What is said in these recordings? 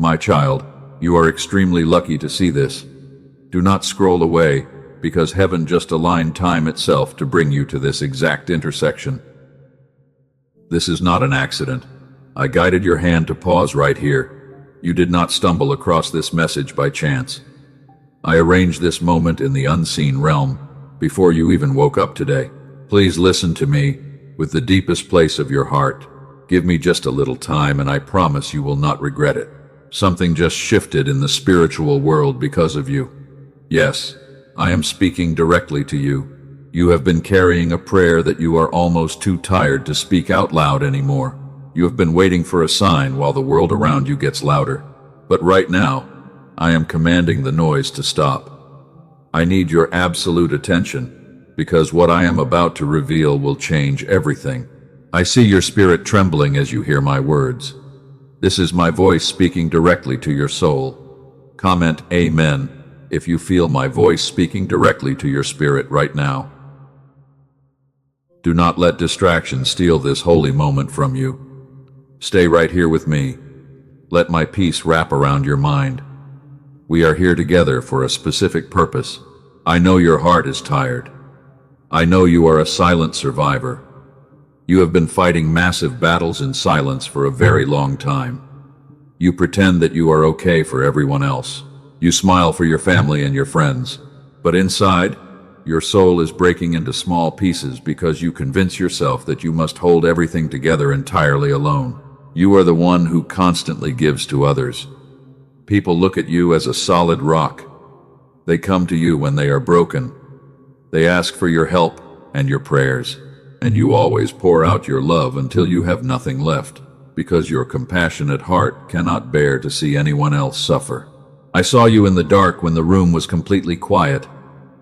My child, you are extremely lucky to see this. Do not scroll away, because heaven just aligned time itself to bring you to this exact intersection. This is not an accident. I guided your hand to pause right here. You did not stumble across this message by chance. I arranged this moment in the unseen realm before you even woke up today. Please listen to me with the deepest place of your heart. Give me just a little time and I promise you will not regret it. Something just shifted in the spiritual world because of you. Yes, I am speaking directly to you. You have been carrying a prayer that you are almost too tired to speak out loud anymore. You have been waiting for a sign while the world around you gets louder. But right now, I am commanding the noise to stop. I need your absolute attention, because what I am about to reveal will change everything. I see your spirit trembling as you hear my words. This is my voice speaking directly to your soul. Comment Amen if you feel my voice speaking directly to your spirit right now. Do not let distraction steal this holy moment from you. Stay right here with me. Let my peace wrap around your mind. We are here together for a specific purpose. I know your heart is tired. I know you are a silent survivor. You have been fighting massive battles in silence for a very long time. You pretend that you are okay for everyone else. You smile for your family and your friends. But inside, your soul is breaking into small pieces because you convince yourself that you must hold everything together entirely alone. You are the one who constantly gives to others. People look at you as a solid rock. They come to you when they are broken. They ask for your help and your prayers, and you always pour out your love until you have nothing left, because your compassionate heart cannot bear to see anyone else suffer. I saw you in the dark when the room was completely quiet.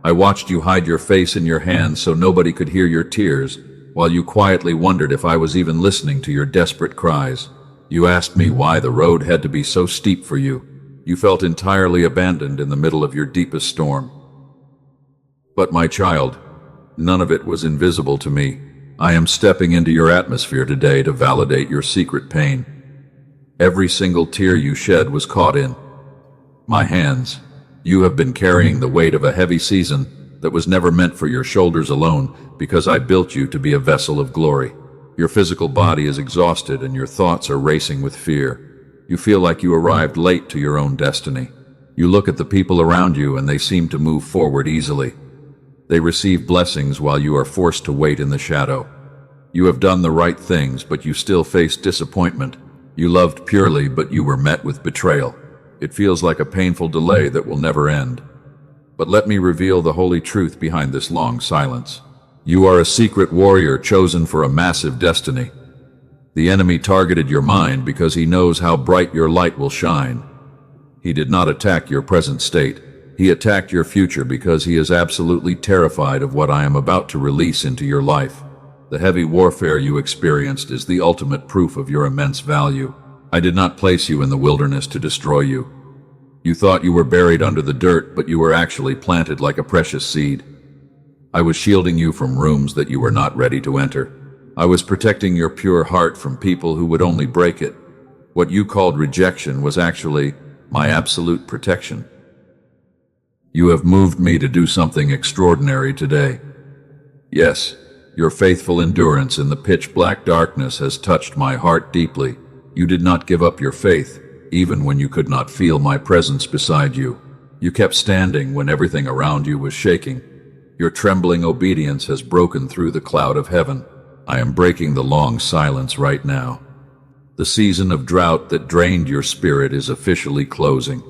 I watched you hide your face in your hands so nobody could hear your tears, while you quietly wondered if I was even listening to your desperate cries. You asked me why the road had to be so steep for you. You felt entirely abandoned in the middle of your deepest storm. But my child, none of it was invisible to me. I am stepping into your atmosphere today to validate your secret pain. Every single tear you shed was caught in my hands. You have been carrying the weight of a heavy season that was never meant for your shoulders alone, because I built you to be a vessel of glory. Your physical body is exhausted and your thoughts are racing with fear. You feel like you arrived late to your own destiny. You look at the people around you and they seem to move forward easily. They receive blessings while you are forced to wait in the shadow. You have done the right things, but you still face disappointment. You loved purely, but you were met with betrayal. It feels like a painful delay that will never end. But let me reveal the holy truth behind this long silence. You are a secret warrior chosen for a massive destiny. The enemy targeted your mind because he knows how bright your light will shine. He did not attack your present state. He attacked your future because he is absolutely terrified of what I am about to release into your life. The heavy warfare you experienced is the ultimate proof of your immense value. I did not place you in the wilderness to destroy you. You thought you were buried under the dirt, but you were actually planted like a precious seed. I was shielding you from rooms that you were not ready to enter. I was protecting your pure heart from people who would only break it. What you called rejection was actually my absolute protection. You have moved me to do something extraordinary today. Yes, your faithful endurance in the pitch-black darkness has touched my heart deeply. You did not give up your faith, even when you could not feel my presence beside you. You kept standing when everything around you was shaking. Your trembling obedience has broken through the cloud of heaven. I am breaking the long silence right now. The season of drought that drained your spirit is officially closing.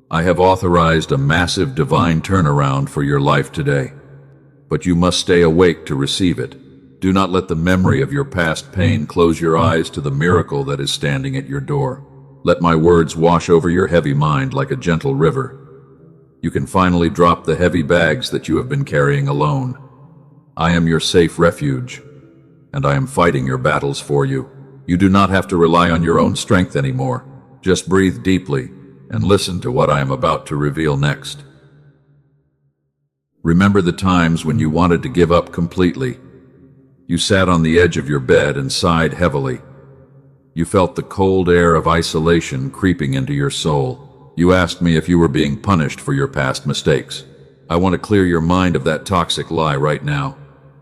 I have authorized a massive divine turnaround for your life today. But you must stay awake to receive it. Do not let the memory of your past pain close your eyes to the miracle that is standing at your door. Let my words wash over your heavy mind like a gentle river. You can finally drop the heavy bags that you have been carrying alone. I am your safe refuge, and I am fighting your battles for you. You do not have to rely on your own strength anymore. Just breathe deeply and listen to what I am about to reveal next. Remember the times when you wanted to give up completely. You sat on the edge of your bed and sighed heavily. You felt the cold air of isolation creeping into your soul. You asked me if you were being punished for your past mistakes. I want to clear your mind of that toxic lie right now.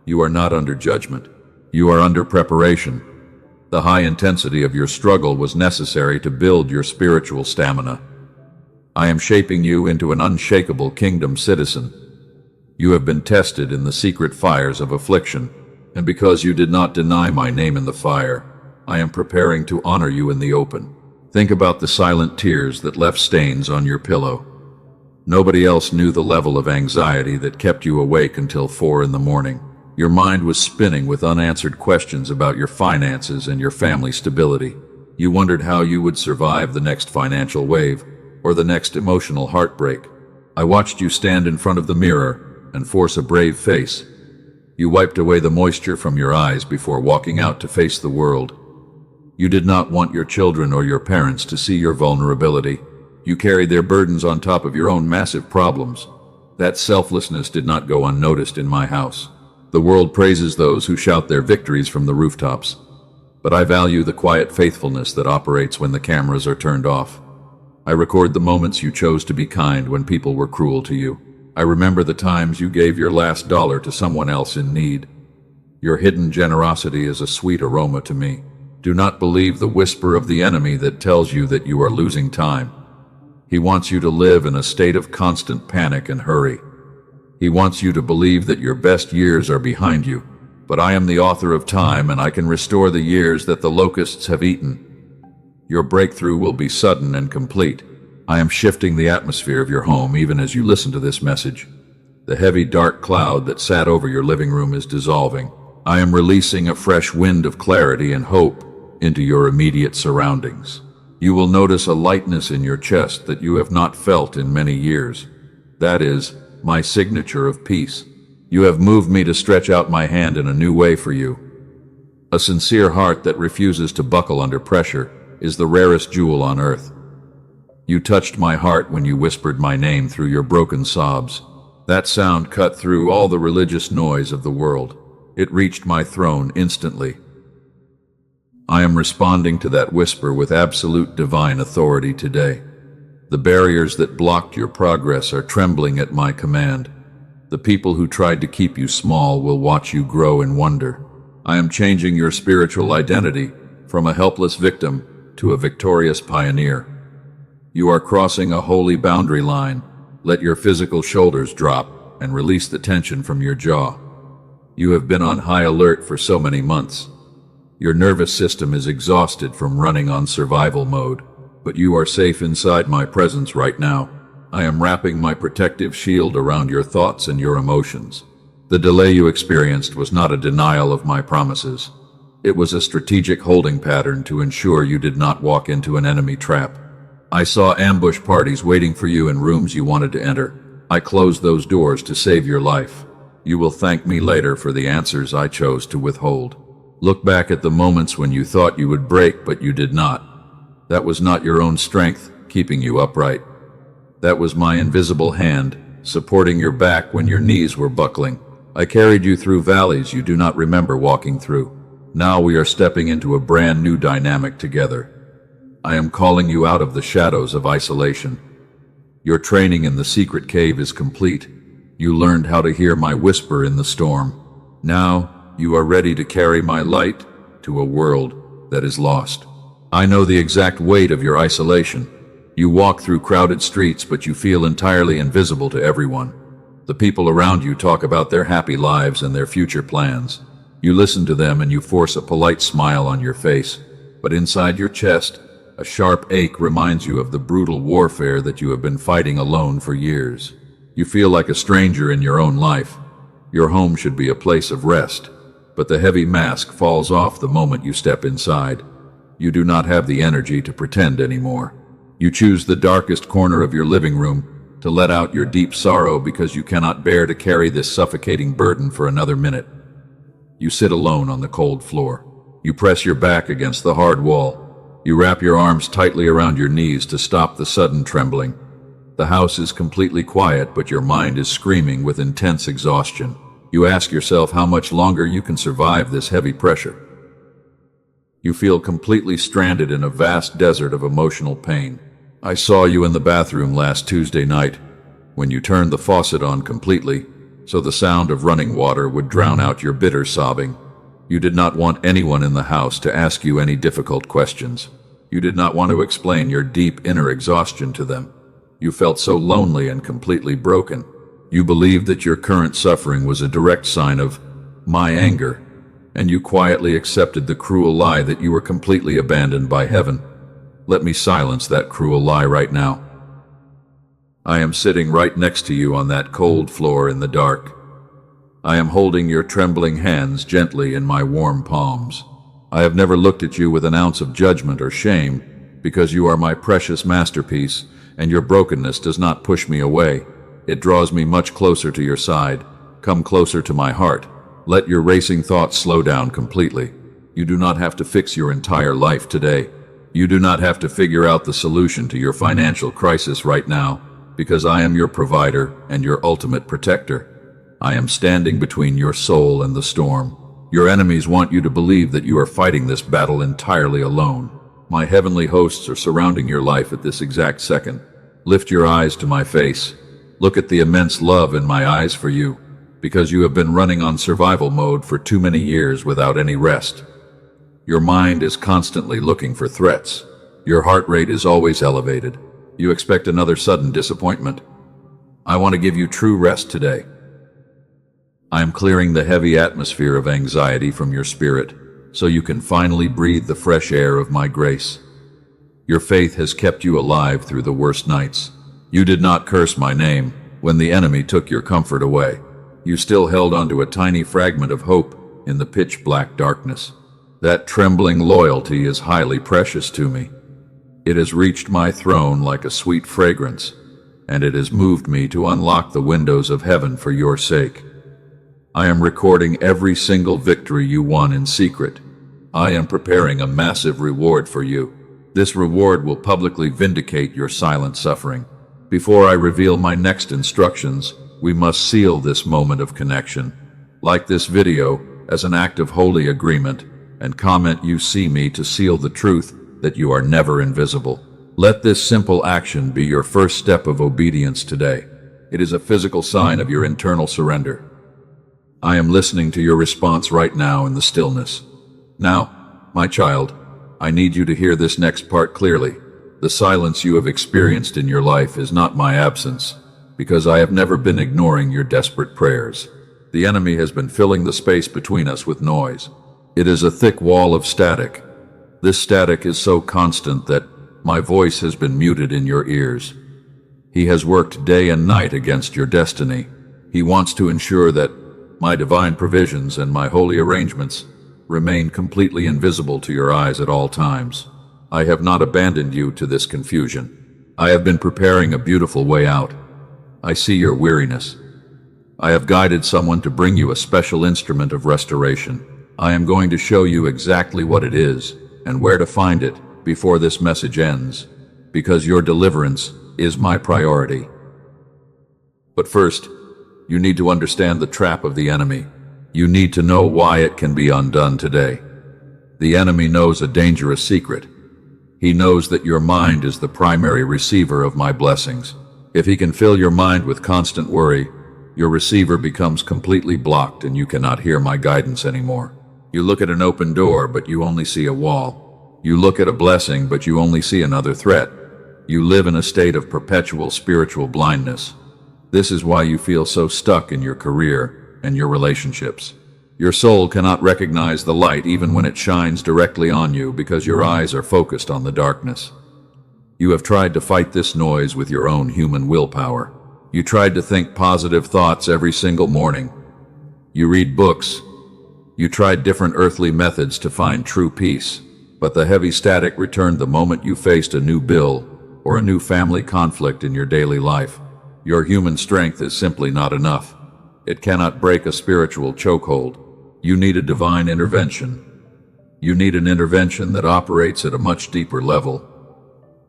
You are not under judgment. You are under preparation. The high intensity of your struggle was necessary to build your spiritual stamina. I am shaping you into an unshakable kingdom citizen. You have been tested in the secret fires of affliction, and because you did not deny my name in the fire, I am preparing to honor you in the open. Think about the silent tears that left stains on your pillow. Nobody else knew the level of anxiety that kept you awake until 4 in the morning. Your mind was spinning with unanswered questions about your finances and your family stability. You wondered how you would survive the next financial wave, or the next emotional heartbreak. I watched you stand in front of the mirror and force a brave face. You wiped away the moisture from your eyes before walking out to face the world. You did not want your children or your parents to see your vulnerability. You carried their burdens on top of your own massive problems. That selflessness did not go unnoticed in my house. The world praises those who shout their victories from the rooftops. But I value the quiet faithfulness that operates when the cameras are turned off. I record the moments you chose to be kind when people were cruel to you. I remember the times you gave your last dollar to someone else in need. Your hidden generosity is a sweet aroma to me. Do not believe the whisper of the enemy that tells you that you are losing time. He wants you to live in a state of constant panic and hurry. He wants you to believe that your best years are behind you. But I am the author of time, and I can restore the years that the locusts have eaten. Your breakthrough will be sudden and complete. I am shifting the atmosphere of your home even as you listen to this message. The heavy dark cloud that sat over your living room is dissolving. I am releasing a fresh wind of clarity and hope into your immediate surroundings. You will notice a lightness in your chest that you have not felt in many years. That is my signature of peace. You have moved me to stretch out my hand in a new way for you. A sincere heart that refuses to buckle under pressure is the rarest jewel on earth. You touched my heart when you whispered my name through your broken sobs. That sound cut through all the religious noise of the world. It reached my throne instantly. I am responding to that whisper with absolute divine authority today. The barriers that blocked your progress are trembling at my command. The people who tried to keep you small will watch you grow in wonder. I am changing your spiritual identity from a helpless victim to a victorious pioneer. You are crossing a holy boundary line. Let your physical shoulders drop and release the tension from your jaw. You have been on high alert for so many months. Your nervous system is exhausted from running on survival mode, but you are safe inside my presence right now. I am wrapping my protective shield around your thoughts and your emotions. The delay you experienced was not a denial of my promises. It was a strategic holding pattern to ensure you did not walk into an enemy trap. I saw ambush parties waiting for you in rooms you wanted to enter. I closed those doors to save your life. You will thank me later for the answers I chose to withhold. Look back at the moments when you thought you would break, but you did not. That was not your own strength keeping you upright. That was my invisible hand supporting your back when your knees were buckling. I carried you through valleys you do not remember walking through. Now we are stepping into a brand new dynamic together. I am calling you out of the shadows of isolation. Your training in the secret cave is complete. You learned how to hear my whisper in the storm. Now, you are ready to carry my light to a world that is lost. I know the exact weight of your isolation. You walk through crowded streets, but you feel entirely invisible to everyone. The people around you talk about their happy lives and their future plans. You listen to them and you force a polite smile on your face, but inside your chest, a sharp ache reminds you of the brutal warfare that you have been fighting alone for years. You feel like a stranger in your own life. Your home should be a place of rest, but the heavy mask falls off the moment you step inside. You do not have the energy to pretend anymore. You choose the darkest corner of your living room to let out your deep sorrow because you cannot bear to carry this suffocating burden for another minute. You sit alone on the cold floor. You press your back against the hard wall. You wrap your arms tightly around your knees to stop the sudden trembling. The house is completely quiet, but your mind is screaming with intense exhaustion. You ask yourself how much longer you can survive this heavy pressure. You feel completely stranded in a vast desert of emotional pain. I saw you in the bathroom last Tuesday night, when you turned the faucet on completely, so the sound of running water would drown out your bitter sobbing. You did not want anyone in the house to ask you any difficult questions. You did not want to explain your deep inner exhaustion to them. You felt so lonely and completely broken. You believed that your current suffering was a direct sign of my anger, and you quietly accepted the cruel lie that you were completely abandoned by heaven. Let me silence that cruel lie right now. I am sitting right next to you on that cold floor in the dark. I am holding your trembling hands gently in my warm palms. I have never looked at you with an ounce of judgment or shame, because you are my precious masterpiece, and your brokenness does not push me away. It draws me much closer to your side. Come closer to my heart. Let your racing thoughts slow down completely. You do not have to fix your entire life today. You do not have to figure out the solution to your financial crisis right now, because I am your provider and your ultimate protector. I am standing between your soul and the storm. Your enemies want you to believe that you are fighting this battle entirely alone. My heavenly hosts are surrounding your life at this exact second. Lift your eyes to my face. Look at the immense love in my eyes for you, because you have been running on survival mode for too many years without any rest. Your mind is constantly looking for threats. Your heart rate is always elevated. You expect another sudden disappointment. I want to give you true rest today. I am clearing the heavy atmosphere of anxiety from your spirit, so you can finally breathe the fresh air of my grace. Your faith has kept you alive through the worst nights. You did not curse my name when the enemy took your comfort away. You still held onto a tiny fragment of hope in the pitch-black darkness. That trembling loyalty is highly precious to me. It has reached my throne like a sweet fragrance, and it has moved me to unlock the windows of heaven for your sake. I am recording every single victory you won in secret. I am preparing a massive reward for you. This reward will publicly vindicate your silent suffering. Before I reveal my next instructions, we must seal this moment of connection. Like this video as an act of holy agreement, and comment "You see me" to seal the truth that you are never invisible. Let this simple action be your first step of obedience today. It is a physical sign of your internal surrender. I am listening to your response right now in the stillness. Now, my child, I need you to hear this next part clearly. The silence you have experienced in your life is not my absence, because I have never been ignoring your desperate prayers. The enemy has been filling the space between us with noise. It is a thick wall of static. This static is so constant that my voice has been muted in your ears. He has worked day and night against your destiny. He wants to ensure that my divine provisions and my holy arrangements remain completely invisible to your eyes at all times. I have not abandoned you to this confusion. I have been preparing a beautiful way out. I see your weariness. I have guided someone to bring you a special instrument of restoration. I am going to show you exactly what it is and where to find it before this message ends, because your deliverance is my priority. But first, you need to understand the trap of the enemy. You need to know why it can be undone today. The enemy knows a dangerous secret. He knows that your mind is the primary receiver of my blessings. If he can fill your mind with constant worry, your receiver becomes completely blocked and you cannot hear my guidance anymore. You look at an open door, but you only see a wall. You look at a blessing, but you only see another threat. You live in a state of perpetual spiritual blindness. This is why you feel so stuck in your career and your relationships. Your soul cannot recognize the light even when it shines directly on you, because your eyes are focused on the darkness. You have tried to fight this noise with your own human willpower. You tried to think positive thoughts every single morning. You read books. You tried different earthly methods to find true peace, but the heavy static returned the moment you faced a new bill or a new family conflict in your daily life. Your human strength is simply not enough. It cannot break a spiritual chokehold. You need a divine intervention. You need an intervention that operates at a much deeper level.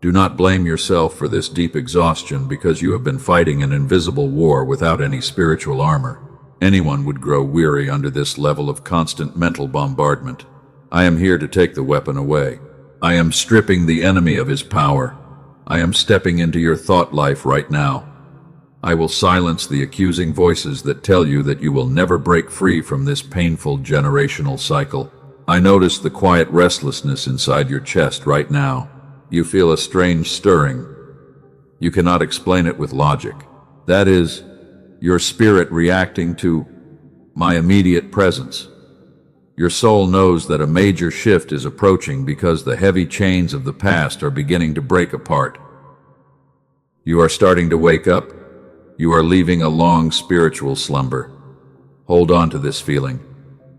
Do not blame yourself for this deep exhaustion, because you have been fighting an invisible war without any spiritual armor. Anyone would grow weary under this level of constant mental bombardment. I am here to take the weapon away. I am stripping the enemy of his power. I am stepping into your thought life right now. I will silence the accusing voices that tell you that you will never break free from this painful generational cycle. I notice the quiet restlessness inside your chest right now. You feel a strange stirring. You cannot explain it with logic. That is, your spirit reacting to my immediate presence. Your soul knows that a major shift is approaching because the heavy chains of the past are beginning to break apart. You are starting to wake up. You are leaving a long spiritual slumber. Hold on to this feeling.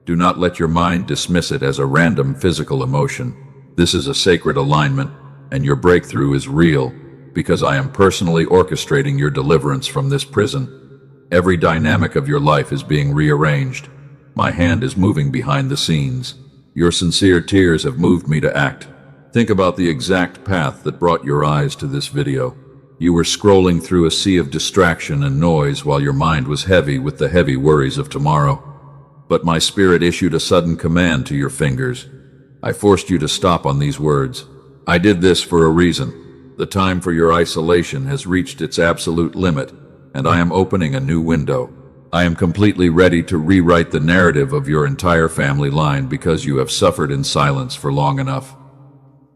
Do not let your mind dismiss it as a random physical emotion. This is a sacred alignment, and your breakthrough is real because I am personally orchestrating your deliverance from this prison. Every dynamic of your life is being rearranged. My hand is moving behind the scenes. Your sincere tears have moved me to act. Think about the exact path that brought your eyes to this video. You were scrolling through a sea of distraction and noise while your mind was heavy with the heavy worries of tomorrow. But my spirit issued a sudden command to your fingers. I forced you to stop on these words. I did this for a reason. The time for your isolation has reached its absolute limit, and I am opening a new window. I am completely ready to rewrite the narrative of your entire family line because you have suffered in silence for long enough.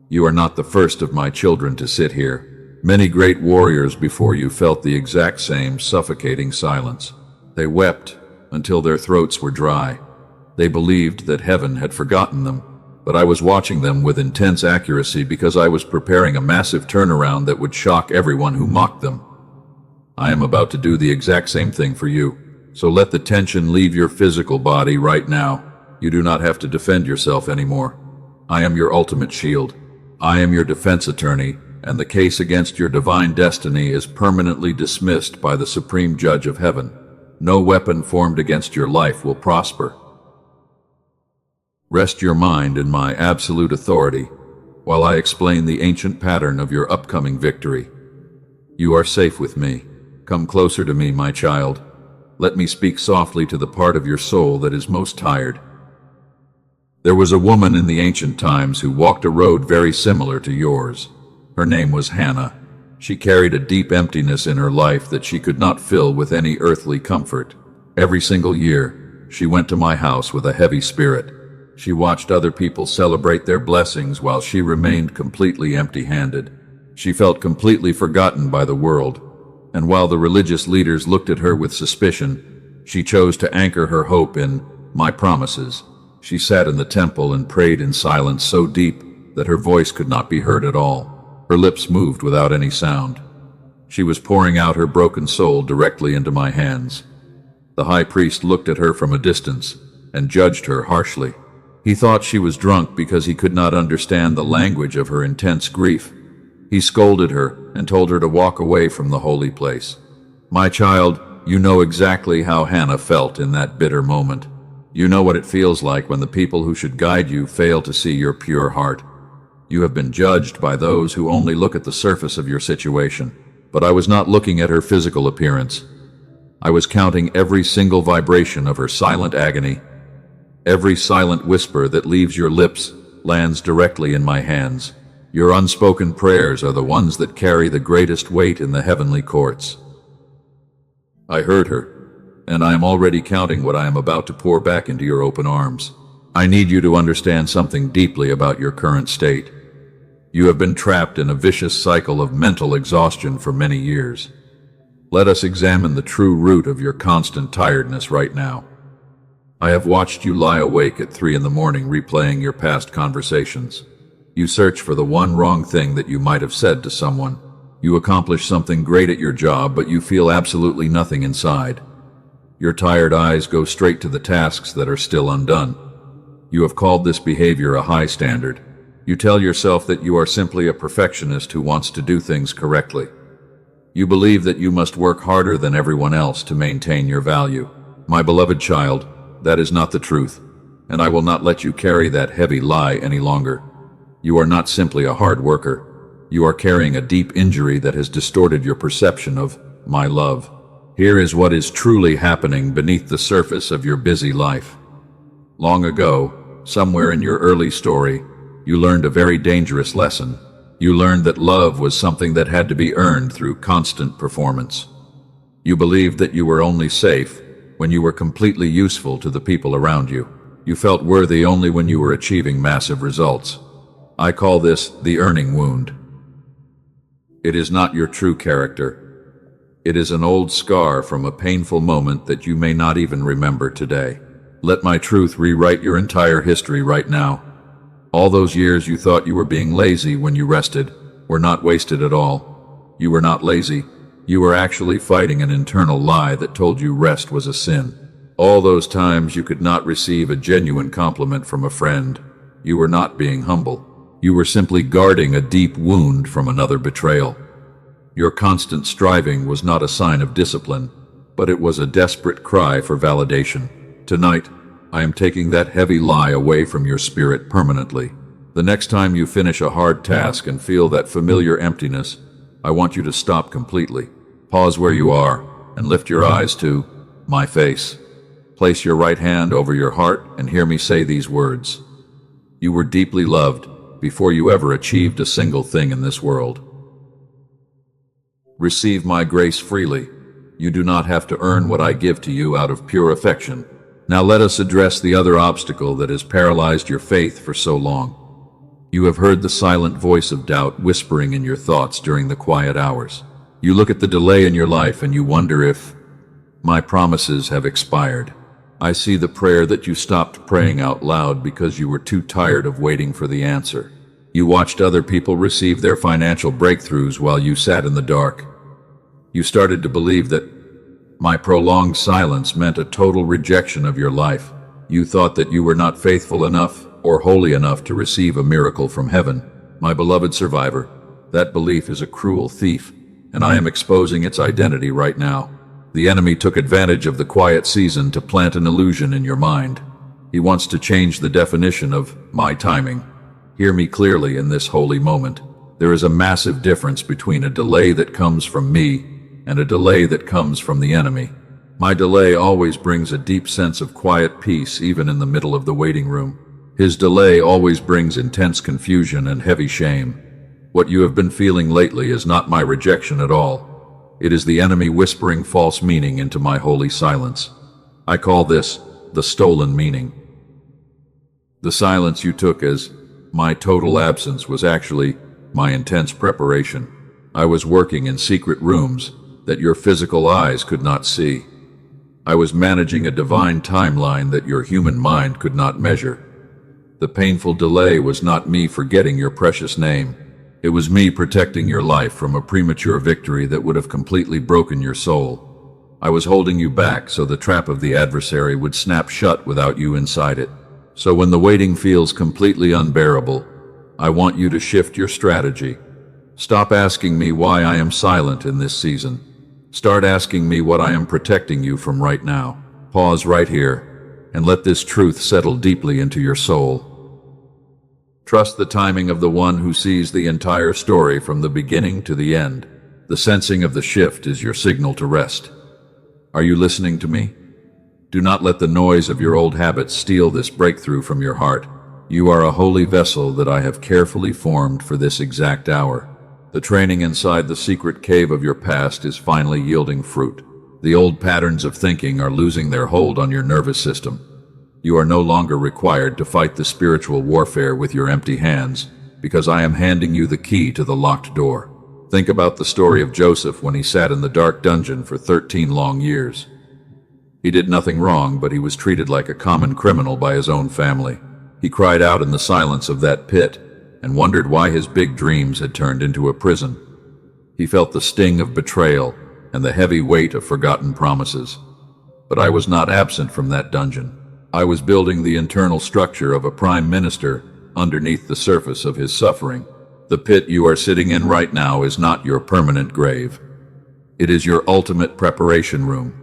You are not the first of my children to sit here. Many great warriors before you felt the exact same suffocating silence. They wept until their throats were dry. They believed that heaven had forgotten them, but I was watching them with intense accuracy because I was preparing a massive turnaround that would shock everyone who mocked them. I am about to do the exact same thing for you. So let the tension leave your physical body right now. You do not have to defend yourself anymore. I am your ultimate shield. I am your defense attorney, and the case against your divine destiny is permanently dismissed by the Supreme Judge of Heaven. No weapon formed against your life will prosper. Rest your mind in my absolute authority while I explain the ancient pattern of your upcoming victory. You are safe with me. Come closer to me, my child. Let me speak softly to the part of your soul that is most tired. There was a woman in the ancient times who walked a road very similar to yours. Her name was Hannah. She carried a deep emptiness in her life that she could not fill with any earthly comfort. Every single year, she went to my house with a heavy spirit. She watched other people celebrate their blessings while she remained completely empty-handed. She felt completely forgotten by the world, and while the religious leaders looked at her with suspicion, she chose to anchor her hope in my promises. She sat in the temple and prayed in silence so deep that her voice could not be heard at all. Her lips moved without any sound. She was pouring out her broken soul directly into my hands. The high priest looked at her from a distance and judged her harshly. He thought she was drunk because he could not understand the language of her intense grief. He scolded her and told her to walk away from the holy place. My child, you know exactly how Hannah felt in that bitter moment. You know what it feels like when the people who should guide you fail to see your pure heart. You have been judged by those who only look at the surface of your situation. But I was not looking at her physical appearance. I was counting every single vibration of her silent agony. Every silent whisper that leaves your lips lands directly in my hands. Your unspoken prayers are the ones that carry the greatest weight in the heavenly courts. I heard her, and I am already counting what I am about to pour back into your open arms. I need you to understand something deeply about your current state. You have been trapped in a vicious cycle of mental exhaustion for many years. Let us examine the true root of your constant tiredness right now. I have watched you lie awake at 3 a.m. replaying your past conversations. You search for the one wrong thing that you might have said to someone. You accomplish something great at your job, but you feel absolutely nothing inside. Your tired eyes go straight to the tasks that are still undone. You have called this behavior a high standard. You tell yourself that you are simply a perfectionist who wants to do things correctly. You believe that you must work harder than everyone else to maintain your value. My beloved child, that is not the truth, and I will not let you carry that heavy lie any longer. You are not simply a hard worker. You are carrying a deep injury that has distorted your perception of my love. Here is what is truly happening beneath the surface of your busy life. Long ago, somewhere in your early story, you learned a very dangerous lesson. You learned that love was something that had to be earned through constant performance. You believed that you were only safe when you were completely useful to the people around you. You felt worthy only when you were achieving massive results. I call this the earning wound. It is not your true character. It is an old scar from a painful moment that you may not even remember today. Let my truth rewrite your entire history right now. All those years you thought you were being lazy when you rested were not wasted at all. You were not lazy. You were actually fighting an internal lie that told you rest was a sin. All those times you could not receive a genuine compliment from a friend, you were not being humble. You were simply guarding a deep wound from another betrayal. Your constant striving was not a sign of discipline, but it was a desperate cry for validation. Tonight, I am taking that heavy lie away from your spirit permanently. The next time you finish a hard task and feel that familiar emptiness, I want you to stop completely. Pause where you are and lift your eyes to my face. Place your right hand over your heart and hear me say these words. You were deeply loved before you ever achieved a single thing in this world. Receive my grace freely. You do not have to earn what I give to you out of pure affection. Now let us address the other obstacle that has paralyzed your faith for so long. You have heard the silent voice of doubt whispering in your thoughts during the quiet hours. You look at the delay in your life and you wonder if my promises have expired. I see the prayer that you stopped praying out loud because you were too tired of waiting for the answer. You watched other people receive their financial breakthroughs while you sat in the dark. You started to believe that my prolonged silence meant a total rejection of your life. You thought that you were not faithful enough or holy enough to receive a miracle from heaven. My beloved survivor, that belief is a cruel thief, and I am exposing its identity right now. The enemy took advantage of the quiet season to plant an illusion in your mind. He wants to change the definition of my timing. Hear me clearly in this holy moment. There is a massive difference between a delay that comes from me and a delay that comes from the enemy. My delay always brings a deep sense of quiet peace even in the middle of the waiting room. His delay always brings intense confusion and heavy shame. What you have been feeling lately is not my rejection at all. It is the enemy whispering false meaning into my holy silence. I call this the stolen meaning. The silence you took as my total absence was actually my intense preparation. I was working in secret rooms that your physical eyes could not see. I was managing a divine timeline that your human mind could not measure. The painful delay was not me forgetting your precious name. It was me protecting your life from a premature victory that would have completely broken your soul. I was holding you back so the trap of the adversary would snap shut without you inside it. So when the waiting feels completely unbearable, I want you to shift your strategy. Stop asking me why I am silent in this season. Start asking me what I am protecting you from right now. Pause right here and let this truth settle deeply into your soul. Trust the timing of the one who sees the entire story from the beginning to the end. The sensing of the shift is your signal to rest. Are you listening to me? Do not let the noise of your old habits steal this breakthrough from your heart. You are a holy vessel that I have carefully formed for this exact hour. The training inside the secret cave of your past is finally yielding fruit. The old patterns of thinking are losing their hold on your nervous system. You are no longer required to fight the spiritual warfare with your empty hands, because I am handing you the key to the locked door. Think about the story of Joseph when he sat in the dark dungeon for 13 long years. He did nothing wrong, but he was treated like a common criminal by his own family. He cried out in the silence of that pit and wondered why his big dreams had turned into a prison. He felt the sting of betrayal and the heavy weight of forgotten promises. But I was not absent from that dungeon. I was building the internal structure of a prime minister underneath the surface of his suffering. The pit you are sitting in right now is not your permanent grave. It is your ultimate preparation room.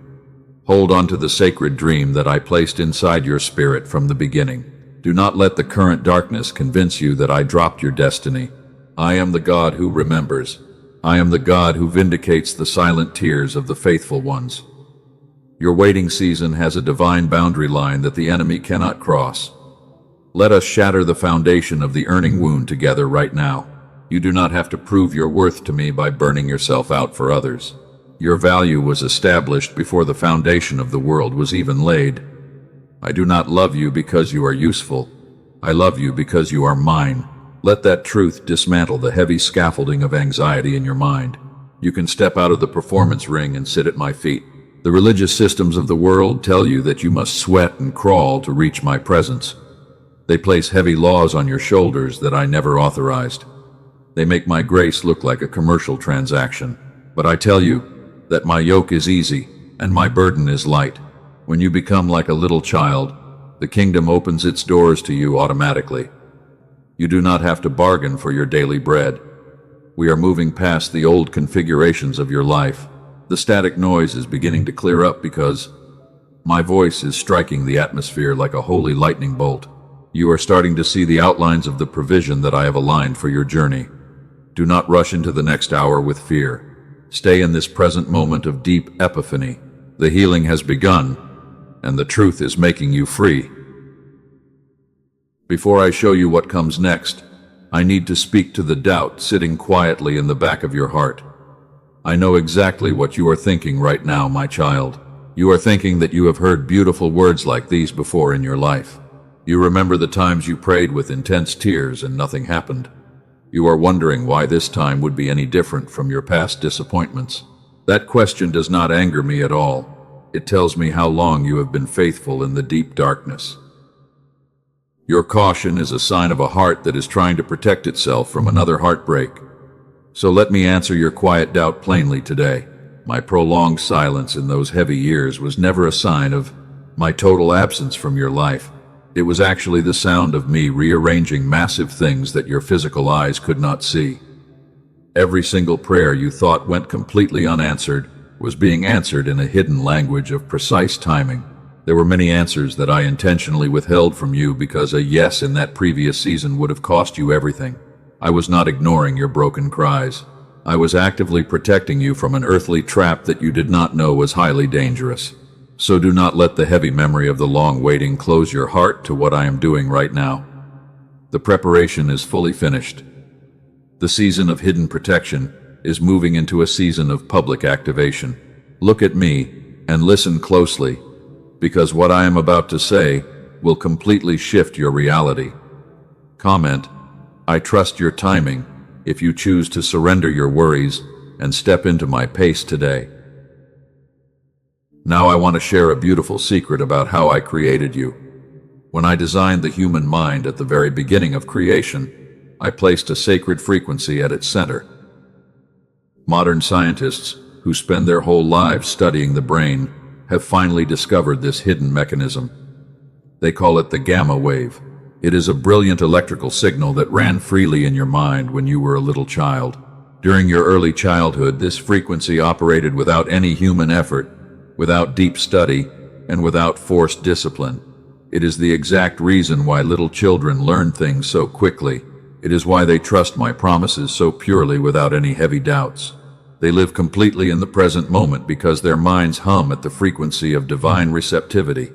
Hold on to the sacred dream that I placed inside your spirit from the beginning. Do not let the current darkness convince you that I dropped your destiny. I am the God who remembers. I am the God who vindicates the silent tears of the faithful ones. Your waiting season has a divine boundary line that the enemy cannot cross. Let us shatter the foundation of the earning wound together right now. You do not have to prove your worth to me by burning yourself out for others. Your value was established before the foundation of the world was even laid. I do not love you because you are useful. I love you because you are mine. Let that truth dismantle the heavy scaffolding of anxiety in your mind. You can step out of the performance ring and sit at my feet. The religious systems of the world tell you that you must sweat and crawl to reach my presence. They place heavy laws on your shoulders that I never authorized. They make my grace look like a commercial transaction. But I tell you that my yoke is easy and my burden is light. When you become like a little child, the kingdom opens its doors to you automatically. You do not have to bargain for your daily bread. We are moving past the old configurations of your life. The static noise is beginning to clear up because my voice is striking the atmosphere like a holy lightning bolt. You are starting to see the outlines of the provision that I have aligned for your journey. Do not rush into the next hour with fear. Stay in this present moment of deep epiphany. The healing has begun, and the truth is making you free. Before I show you what comes next, I need to speak to the doubt sitting quietly in the back of your heart. I know exactly what you are thinking right now, my child. You are thinking that you have heard beautiful words like these before in your life. You remember the times you prayed with intense tears and nothing happened. You are wondering why this time would be any different from your past disappointments. That question does not anger me at all. It tells me how long you have been faithful in the deep darkness. Your caution is a sign of a heart that is trying to protect itself from another heartbreak. So let me answer your quiet doubt plainly today. My prolonged silence in those heavy years was never a sign of my total absence from your life. It was actually the sound of me rearranging massive things that your physical eyes could not see. Every single prayer you thought went completely unanswered was being answered in a hidden language of precise timing. There were many answers that I intentionally withheld from you because a yes in that previous season would have cost you everything. I was not ignoring your broken cries. I was actively protecting you from an earthly trap that you did not know was highly dangerous. So do not let the heavy memory of the long waiting close your heart to what I am doing right now. The preparation is fully finished. The season of hidden protection is moving into a season of public activation. Look at me and listen closely, because what I am about to say will completely shift your reality. Comment, I trust your timing if you choose to surrender your worries and step into my pace today. Now I want to share a beautiful secret about how I created you. When I designed the human mind at the very beginning of creation, I placed a sacred frequency at its center. Modern scientists, who spend their whole lives studying the brain, have finally discovered this hidden mechanism. They call it the gamma wave. It is a brilliant electrical signal that ran freely in your mind when you were a little child. During your early childhood, this frequency operated without any human effort, without deep study, and without forced discipline. It is the exact reason why little children learn things so quickly. It is why they trust my promises so purely without any heavy doubts. They live completely in the present moment because their minds hum at the frequency of divine receptivity.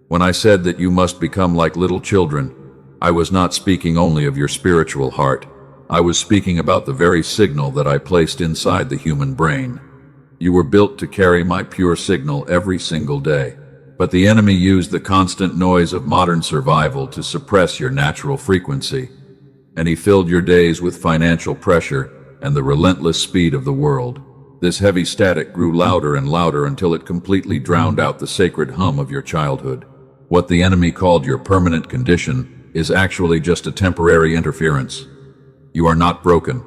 When I said that you must become like little children, I was not speaking only of your spiritual heart. I was speaking about the very signal that I placed inside the human brain. You were built to carry my pure signal every single day. But the enemy used the constant noise of modern survival to suppress your natural frequency, and he filled your days with financial pressure and the relentless speed of the world. This heavy static grew louder and louder until it completely drowned out the sacred hum of your childhood. What the enemy called your permanent condition is actually just a temporary interference. You are not broken.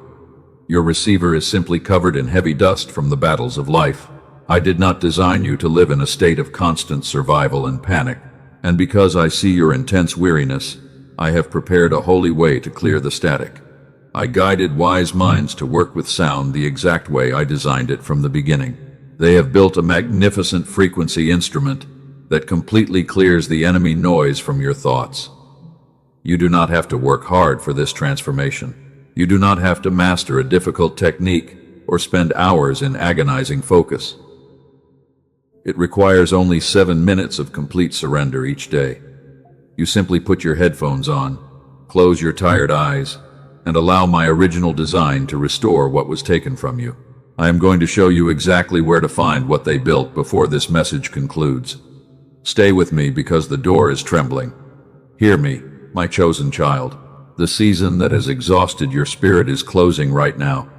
Your receiver is simply covered in heavy dust from the battles of life. I did not design you to live in a state of constant survival and panic, and because I see your intense weariness, I have prepared a holy way to clear the static. I guided wise minds to work with sound the exact way I designed it from the beginning. They have built a magnificent frequency instrument that completely clears the enemy noise from your thoughts. You do not have to work hard for this transformation. You do not have to master a difficult technique or spend hours in agonizing focus. It requires only 7 minutes of complete surrender each day. You simply put your headphones on, close your tired eyes, and allow my original design to restore what was taken from you. I am going to show you exactly where to find what they built before this message concludes. Stay with me because the door is trembling. Hear me, my chosen child. The season that has exhausted your spirit is closing right now.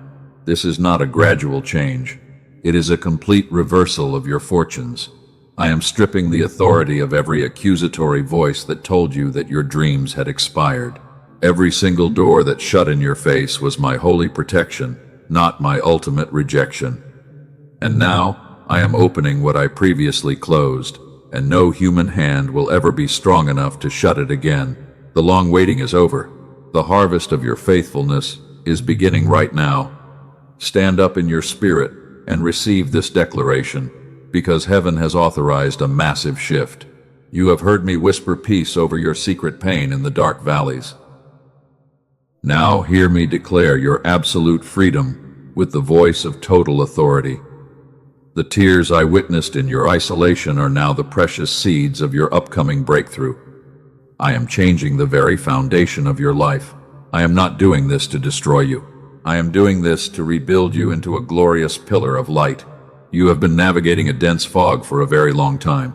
This is not a gradual change. It is a complete reversal of your fortunes. I am stripping the authority of every accusatory voice that told you that your dreams had expired. Every single door that shut in your face was my holy protection, not my ultimate rejection. And now, I am opening what I previously closed, and no human hand will ever be strong enough to shut it again. The long waiting is over. The harvest of your faithfulness is beginning right now. Stand up in your spirit and receive this declaration, because heaven has authorized a massive shift. You have heard me whisper peace over your secret pain in the dark valleys. Now hear me declare your absolute freedom with the voice of total authority. The tears I witnessed in your isolation are now the precious seeds of your upcoming breakthrough. I am changing the very foundation of your life. I am not doing this to destroy you. I am doing this to rebuild you into a glorious pillar of light. You have been navigating a dense fog for a very long time.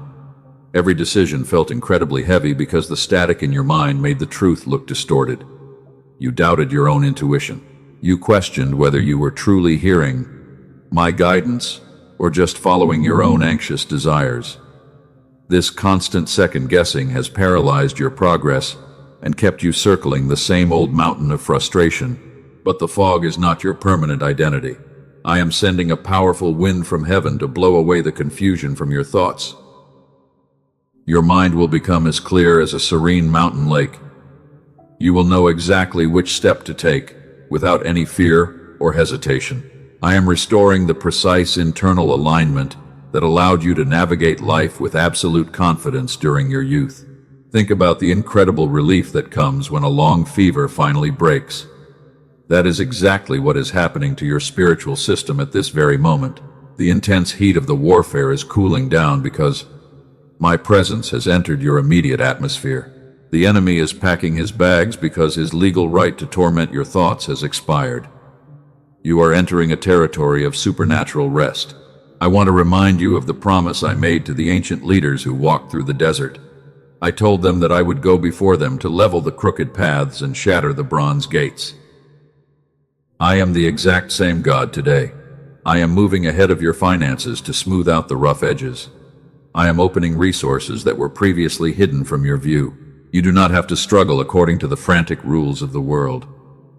Every decision felt incredibly heavy because the static in your mind made the truth look distorted. You doubted your own intuition. You questioned whether you were truly hearing my guidance or just following your own anxious desires. This constant second-guessing has paralyzed your progress and kept you circling the same old mountain of frustration. But the fog is not your permanent identity. I am sending a powerful wind from heaven to blow away the confusion from your thoughts. Your mind will become as clear as a serene mountain lake. You will know exactly which step to take without any fear or hesitation. I am restoring the precise internal alignment that allowed you to navigate life with absolute confidence during your youth. Think about the incredible relief that comes when a long fever finally breaks. That is exactly what is happening to your spiritual system at this very moment. The intense heat of the warfare is cooling down because my presence has entered your immediate atmosphere. The enemy is packing his bags because his legal right to torment your thoughts has expired. You are entering a territory of supernatural rest. I want to remind you of the promise I made to the ancient leaders who walked through the desert. I told them that I would go before them to level the crooked paths and shatter the bronze gates. I am the exact same God today. I am moving ahead of your finances to smooth out the rough edges. I am opening resources that were previously hidden from your view. You do not have to struggle according to the frantic rules of the world.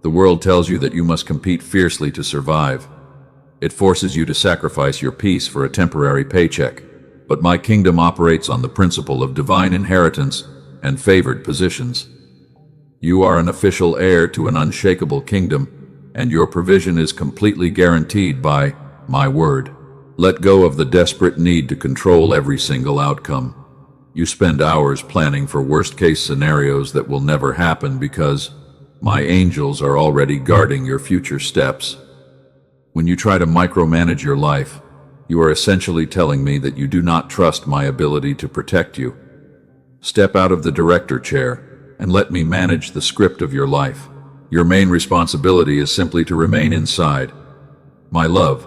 The world tells you that you must compete fiercely to survive. It forces you to sacrifice your peace for a temporary paycheck. But my kingdom operates on the principle of divine inheritance and favored positions. You are an official heir to an unshakable kingdom, and your provision is completely guaranteed by my word. Let go of the desperate need to control every single outcome. You spend hours planning for worst-case scenarios that will never happen because my angels are already guarding your future steps. When you try to micromanage your life, you are essentially telling me that you do not trust my ability to protect you. Step out of the director chair and let me manage the script of your life. Your main responsibility is simply to remain inside. My love,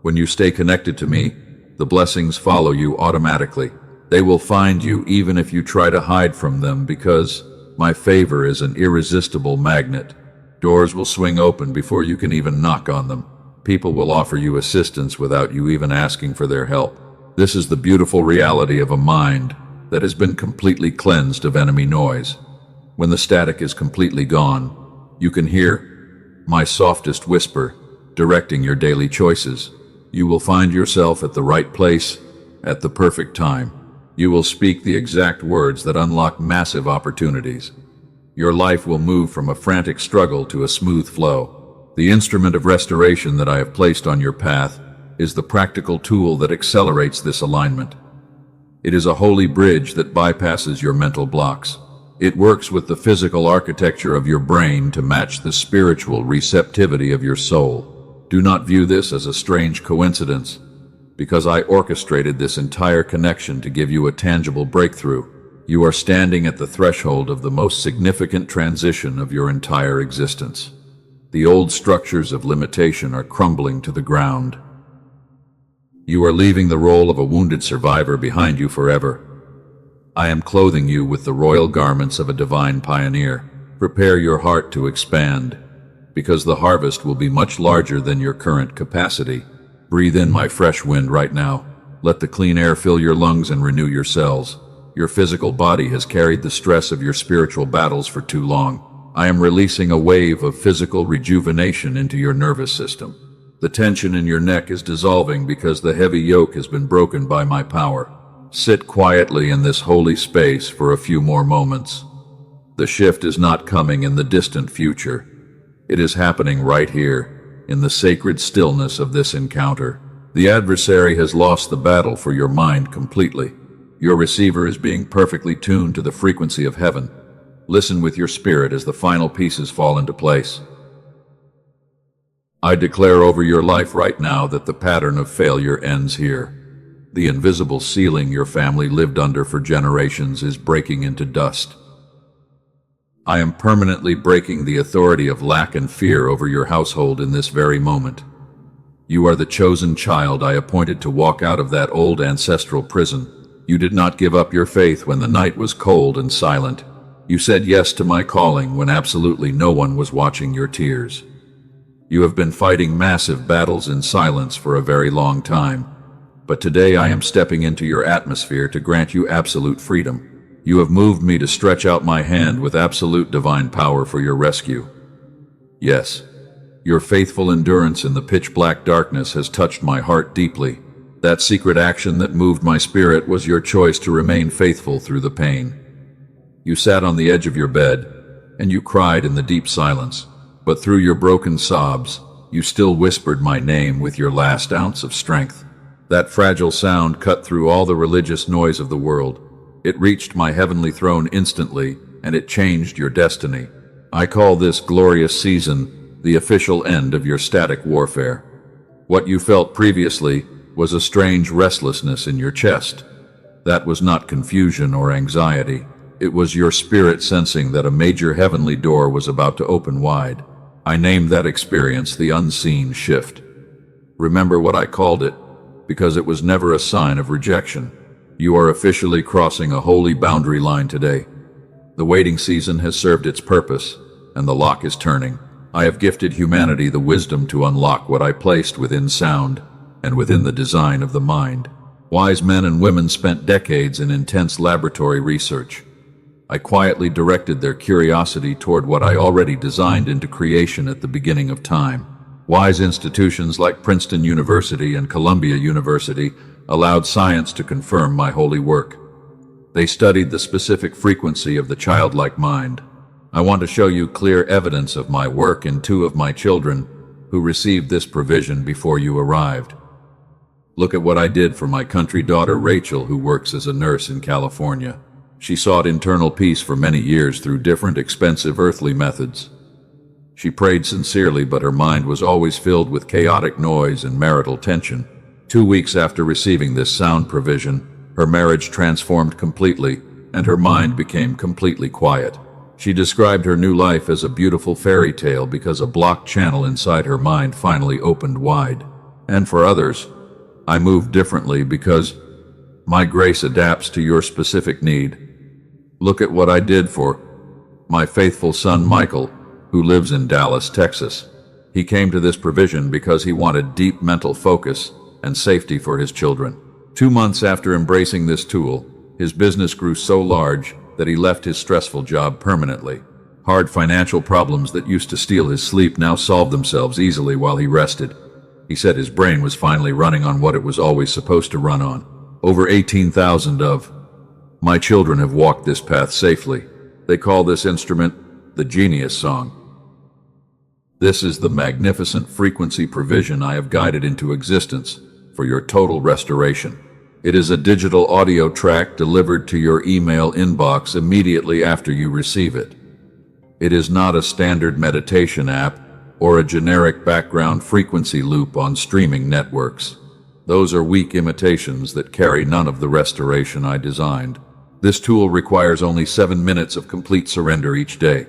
when you stay connected to me, the blessings follow you automatically. They will find you even if you try to hide from them because my favor is an irresistible magnet. Doors will swing open before you can even knock on them. People will offer you assistance without you even asking for their help. This is the beautiful reality of a mind that has been completely cleansed of enemy noise. When the static is completely gone, you can hear my softest whisper directing your daily choices. You will find yourself at the right place at the perfect time. You will speak the exact words that unlock massive opportunities. Your life will move from a frantic struggle to a smooth flow. The instrument of restoration that I have placed on your path is the practical tool that accelerates this alignment. It is a holy bridge that bypasses your mental blocks. It works with the physical architecture of your brain to match the spiritual receptivity of your soul. Do not view this as a strange coincidence, because I orchestrated this entire connection to give you a tangible breakthrough. You are standing at the threshold of the most significant transition of your entire existence. The old structures of limitation are crumbling to the ground. You are leaving the role of a wounded survivor behind you forever. I am clothing you with the royal garments of a divine pioneer. Prepare your heart to expand, because the harvest will be much larger than your current capacity. Breathe in my fresh wind right now. Let the clean air fill your lungs and renew your cells. Your physical body has carried the stress of your spiritual battles for too long. I am releasing a wave of physical rejuvenation into your nervous system. The tension in your neck is dissolving because the heavy yoke has been broken by my power. Sit quietly in this holy space for a few more moments. The shift is not coming in the distant future. It is happening right here, in the sacred stillness of this encounter. The adversary has lost the battle for your mind completely. Your receiver is being perfectly tuned to the frequency of heaven. Listen with your spirit as the final pieces fall into place. I declare over your life right now that the pattern of failure ends here. The invisible ceiling your family lived under for generations is breaking into dust. I am permanently breaking the authority of lack and fear over your household in this very moment. You are the chosen child I appointed to walk out of that old ancestral prison. You did not give up your faith when the night was cold and silent. You said yes to my calling when absolutely no one was watching your tears. You have been fighting massive battles in silence for a very long time, but today I am stepping into your atmosphere to grant you absolute freedom. You have moved me to stretch out my hand with absolute divine power for your rescue. Yes, your faithful endurance in the pitch-black darkness has touched my heart deeply. That secret action that moved my spirit was your choice to remain faithful through the pain. You sat on the edge of your bed, and you cried in the deep silence. But through your broken sobs, you still whispered my name with your last ounce of strength. That fragile sound cut through all the religious noise of the world. It reached my heavenly throne instantly, and it changed your destiny. I call this glorious season the official end of your static warfare. What you felt previously was a strange restlessness in your chest. That was not confusion or anxiety. It was your spirit sensing that a major heavenly door was about to open wide. I named that experience the unseen shift. Remember what I called it, because it was never a sign of rejection. You are officially crossing a holy boundary line today. The waiting season has served its purpose, and the lock is turning. I have gifted humanity the wisdom to unlock what I placed within sound and within the design of the mind. Wise men and women spent decades in intense laboratory research. I quietly directed their curiosity toward what I already designed into creation at the beginning of time. Wise institutions like Princeton University and Columbia University allowed science to confirm my holy work. They studied the specific frequency of the childlike mind. I want to show you clear evidence of my work in two of my children who received this provision before you arrived. Look at what I did for my country daughter Rachel, who works as a nurse in California. She sought internal peace for many years through different expensive earthly methods. She prayed sincerely, but her mind was always filled with chaotic noise and marital tension. 2 weeks after receiving this sound provision, her marriage transformed completely, and her mind became completely quiet. She described her new life as a beautiful fairy tale because a blocked channel inside her mind finally opened wide. And for others, I moved differently because my grace adapts to your specific need. Look at what I did for my faithful son Michael, who lives in Dallas, Texas. He came to this provision because he wanted deep mental focus and safety for his children. 2 months after embracing this tool, his business grew so large that he left his stressful job permanently. Hard financial problems that used to steal his sleep now solved themselves easily while he rested. He said his brain was finally running on what it was always supposed to run on. Over 18,000 of my children have walked this path safely. They call this instrument the Genius Song. This is the magnificent frequency provision I have guided into existence for your total restoration. It is a digital audio track delivered to your email inbox immediately after you receive it. It is not a standard meditation app or a generic background frequency loop on streaming networks. Those are weak imitations that carry none of the restoration I designed. This tool requires only 7 minutes of complete surrender each day.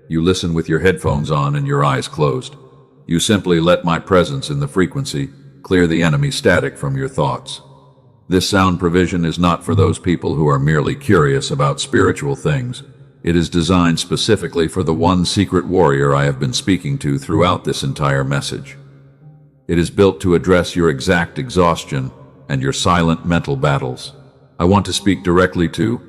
You listen with your headphones on and your eyes closed. You simply let my presence in the frequency clear the enemy static from your thoughts. This sound provision is not for those people who are merely curious about spiritual things. It is designed specifically for the one secret warrior I have been speaking to throughout this entire message. It is built to address your exact exhaustion and your silent mental battles. I want to speak directly to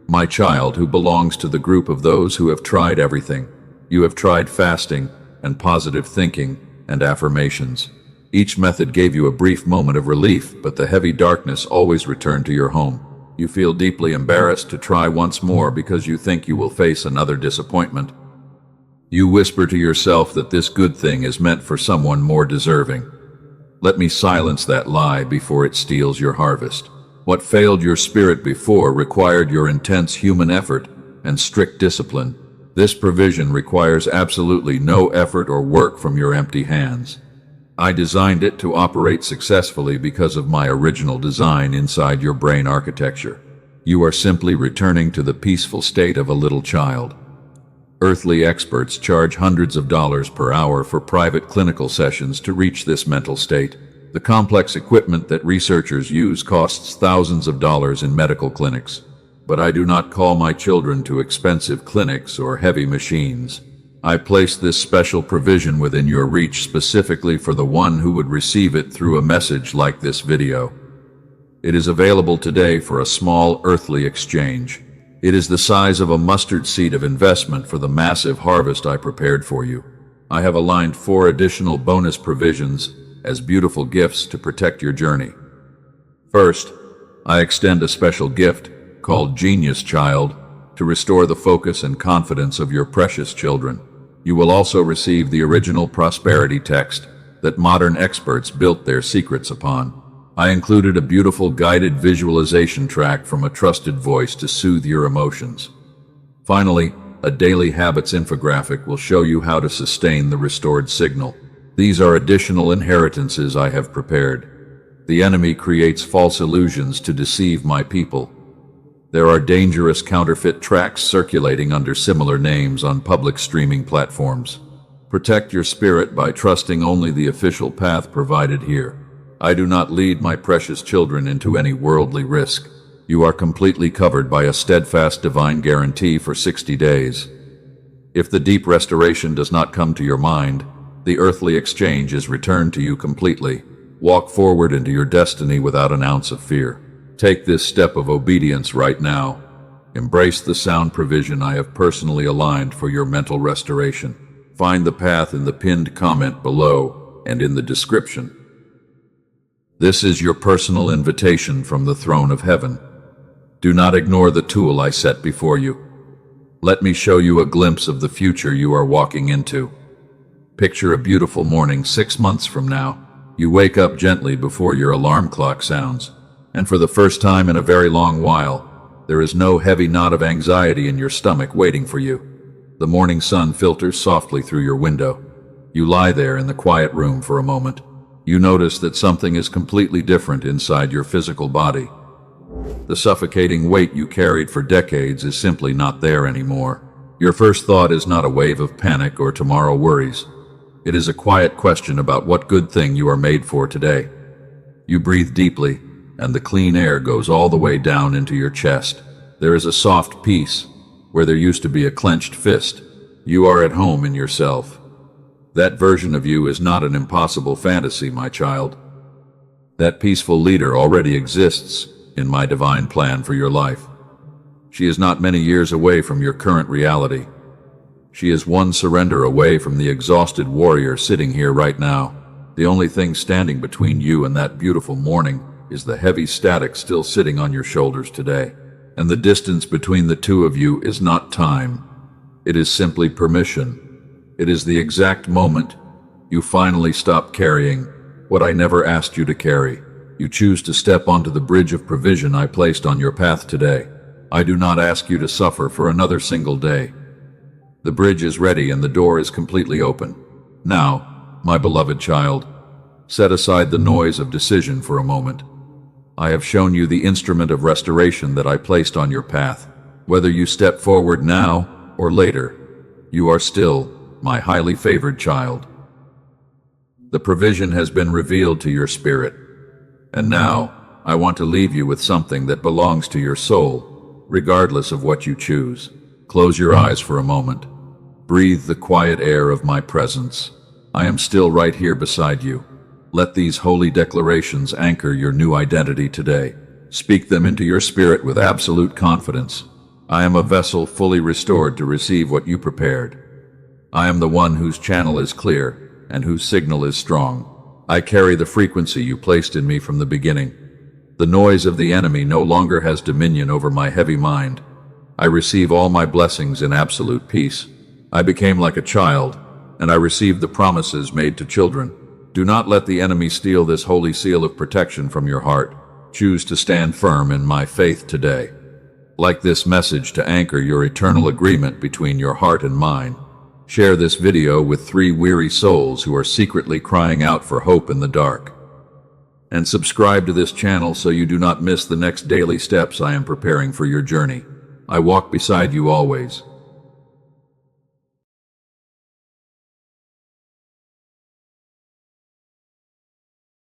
my child who belongs to the group of those who have tried everything. You have tried fasting and positive thinking and affirmations. Each method gave you a brief moment of relief, but the heavy darkness always returned to your home. You feel deeply embarrassed to try once more because you think you will face another disappointment. You whisper to yourself that this good thing is meant for someone more deserving. Let me silence that lie before it steals your harvest. What failed your spirit before required your intense human effort and strict discipline. This provision requires absolutely no effort or work from your empty hands. I designed it to operate successfully because of my original design inside your brain architecture. You are simply returning to the peaceful state of a little child. Earthly experts charge hundreds of dollars per hour for private clinical sessions to reach this mental state. The complex equipment that researchers use costs thousands of dollars in medical clinics. But I do not call my children to expensive clinics or heavy machines. I place this special provision within your reach specifically for the one who would receive it through a message like this video. It is available today for a small earthly exchange. It is the size of a mustard seed of investment for the massive harvest I prepared for you. I have aligned 4 additional bonus provisions as beautiful gifts to protect your journey. First, I extend a special gift called Genius Child to restore the focus and confidence of your precious children. You will also receive the original prosperity text that modern experts built their secrets upon. I included a beautiful guided visualization track from a trusted voice to soothe your emotions. Finally, a daily habits infographic will show you how to sustain the restored signal. These are additional inheritances I have prepared. The enemy creates false illusions to deceive my people. There are dangerous counterfeit tracks circulating under similar names on public streaming platforms. Protect your spirit by trusting only the official path provided here. I do not lead my precious children into any worldly risk. You are completely covered by a steadfast divine guarantee for 60 days. If the deep restoration does not come to your mind, the earthly exchange is returned to you completely. Walk forward into your destiny without an ounce of fear. Take this step of obedience right now. Embrace the sound provision I have personally aligned for your mental restoration. Find the path in the pinned comment below and in the description. This is your personal invitation from the throne of heaven. Do not ignore the tool I set before you. Let me show you a glimpse of the future you are walking into. Picture a beautiful morning 6 months from now. You wake up gently before your alarm clock sounds, and for the first time in a very long while, there is no heavy knot of anxiety in your stomach waiting for you. The morning sun filters softly through your window. You lie there in the quiet room for a moment. You notice that something is completely different inside your physical body. The suffocating weight you carried for decades is simply not there anymore. Your first thought is not a wave of panic or tomorrow worries. It is a quiet question about what good thing you are made for today. You breathe deeply, and the clean air goes all the way down into your chest. There is a soft peace where there used to be a clenched fist. You are at home in yourself. That version of you is not an impossible fantasy, my child. That peaceful leader already exists in my divine plan for your life. She is not many years away from your current reality. She is one surrender away from the exhausted warrior sitting here right now. The only thing standing between you and that beautiful morning is the heavy static still sitting on your shoulders today. And the distance between the two of you is not time. It is simply permission. It is the exact moment you finally stop carrying what I never asked you to carry. You choose to step onto the bridge of provision I placed on your path today. I do not ask you to suffer for another single day. The bridge is ready and the door is completely open. Now, my beloved child, set aside the noise of decision for a moment. I have shown you the instrument of restoration that I placed on your path. Whether you step forward now or later, you are still my highly favored child. The provision has been revealed to your spirit. And now, I want to leave you with something that belongs to your soul, regardless of what you choose. Close your eyes for a moment. Breathe the quiet air of my presence. I am still right here beside you. Let these holy declarations anchor your new identity today. Speak them into your spirit with absolute confidence. I am a vessel fully restored to receive what you prepared. I am the one whose channel is clear and whose signal is strong. I carry the frequency you placed in me from the beginning. The noise of the enemy no longer has dominion over my heavy mind. I receive all my blessings in absolute peace. I became like a child, and I received the promises made to children. Do not let the enemy steal this holy seal of protection from your heart. Choose to stand firm in my faith today. Like this message to anchor your eternal agreement between your heart and mine. Share this video with 3 weary souls who are secretly crying out for hope in the dark. And subscribe to this channel so you do not miss the next daily steps I am preparing for your journey. I walk beside you always,